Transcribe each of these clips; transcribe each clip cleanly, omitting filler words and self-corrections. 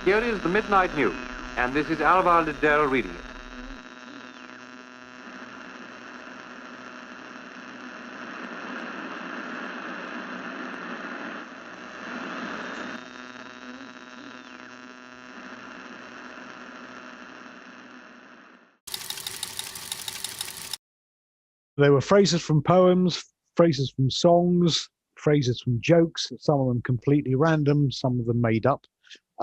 Here is the Midnight News, and this is Alvar Liddell reading it. There were phrases from poems, phrases from songs, phrases from jokes, some of them completely random, some of them made up.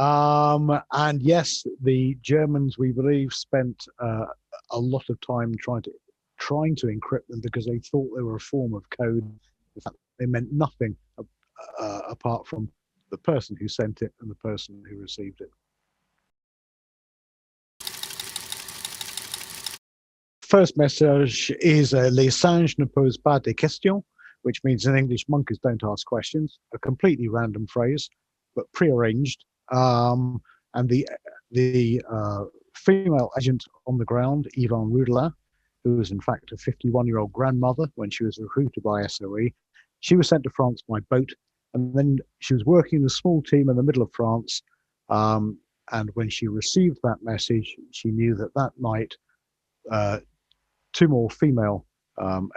And yes, the Germans, we believe, spent a lot of time trying to encrypt them because they thought they were a form of code. In fact, they meant nothing apart from the person who sent it and the person who received it. First message is Les singes ne posent pas de questions, which means in English, monkeys don't ask questions. A completely random phrase, but prearranged. And the female agent on the ground, Yvonne Roudelin, who was in fact a 51-year-old grandmother when she was recruited by SOE, she was sent to France by boat, and then she was working in a small team in the middle of France. And when she received that message, she knew that that night, two more female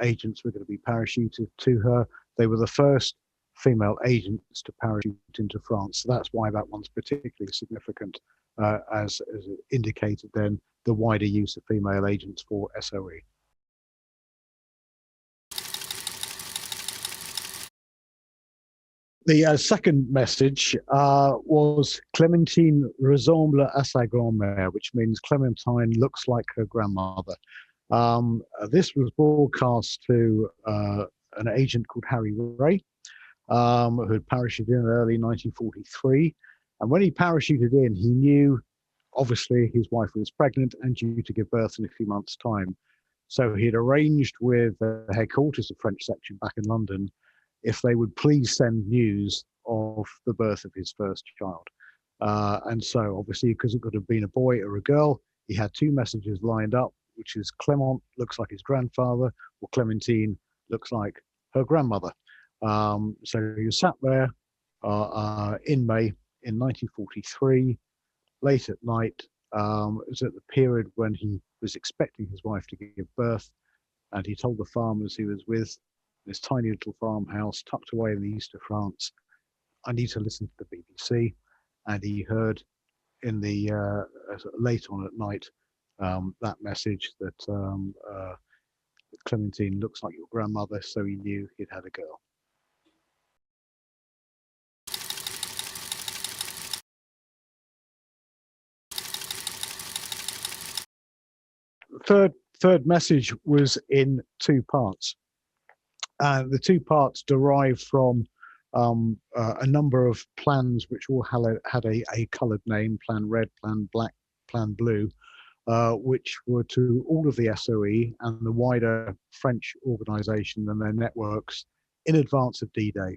agents were going to be parachuted to her. They were the first female agents to parachute into France. So that's why that one's particularly significant, as it indicated then the wider use of female agents for SOE. The second message was Clémentine ressemble à sa grand-mère, which means Clementine looks like her grandmother. This was broadcast to an agent called Harry Ray, who had parachuted in early 1943. And when he parachuted in, he knew, obviously, his wife was pregnant and due to give birth in a few months' time. So he had arranged with the headquarters of French section back in London if they would please send news of the birth of his first child. And so, obviously, because it could have been a boy or a girl, he had two messages lined up, which is Clement looks like his grandfather, or Clementine looks like her grandmother. So he sat there in May in 1943, late at night. It was at the period when he was expecting his wife to give birth, and he told the farmers he was with, this tiny little farmhouse tucked away in the east of France, I need to listen to the BBC. And he heard in the late on at night that message that Clementine looks like your grandmother, so he knew he'd had a girl. Third message was in two parts. And the two parts derived from a number of plans which all had a coloured name: Plan Red, Plan Black, Plan Blue, which were to all of the SOE and the wider French organisation and their networks in advance of D-Day.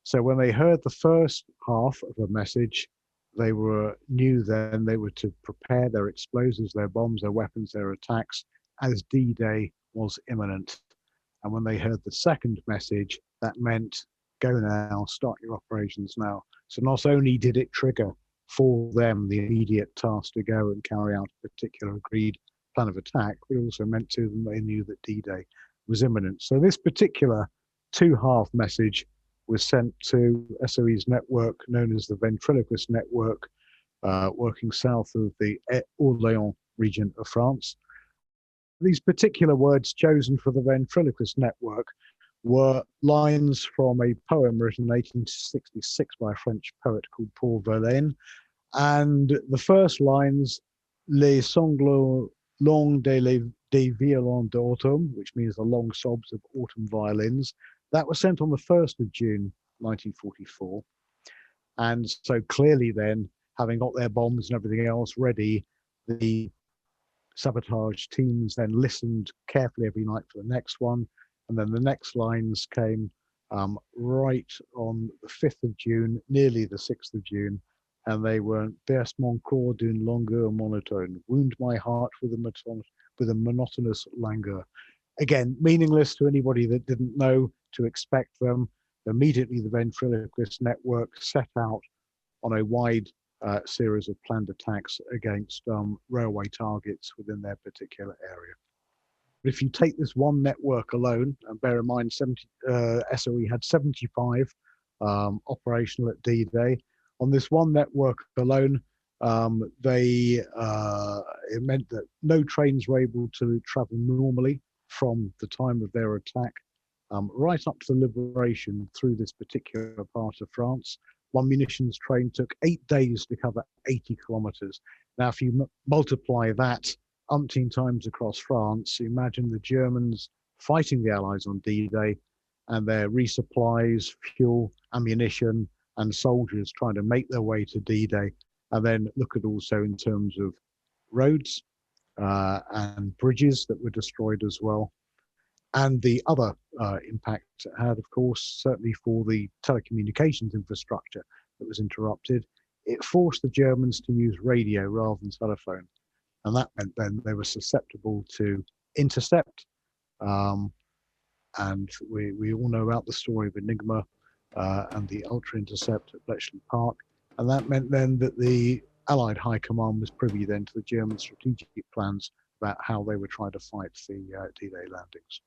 So when they heard the first half of a message, they knew then they were to prepare their explosives, their bombs, their weapons, their attacks, as D-Day was imminent. And when they heard the second message, that meant go now, start your operations now. So not only did it trigger for them the immediate task to go and carry out a particular agreed plan of attack, but also meant to them they knew that D-Day was imminent. So this particular two-half message was sent to SOE's network known as the Ventriloquist Network, working south of the Orléans region of France. These particular words chosen for the Ventriloquist Network were lines from a poem written in 1866 by a French poet called Paul Verlaine. And the first lines, Les sanglots longs des violons d'automne, which means the long sobs of autumn violins, that was sent on the 1st of June, 1944. And so clearly then, having got their bombs and everything else ready, the sabotage teams then listened carefully every night for the next one. And then the next lines came right on the 5th of June, nearly the 6th of June. And they were, berce mon corps d'une longueur monotone, wound my heart with a monotonous languor. Again, meaningless to anybody that didn't know to expect them. Immediately the Ventriloquist Network set out on a wide series of planned attacks against railway targets within their particular area. But if you take this one network alone, and bear in mind SOE had 75 operational at D-Day, on this one network alone, it meant that no trains were able to travel normally from the time of their attack right up to the liberation through this particular part of France. One munitions train took 8 days to cover 80 kilometers. Now, if you multiply that umpteen times across France, imagine the Germans fighting the Allies on D-Day and their resupplies, fuel, ammunition, and soldiers trying to make their way to D-Day. And then look at also in terms of roads and bridges that were destroyed as well. And the other impact it had, of course, certainly for the telecommunications infrastructure that was interrupted, it forced the Germans to use radio rather than telephone. And that meant then they were susceptible to intercept. And we all know about the story of Enigma and the ultra intercept at Bletchley Park. And that meant then that the Allied High Command was privy then to the German strategic plans about how they were trying to fight the D-Day landings.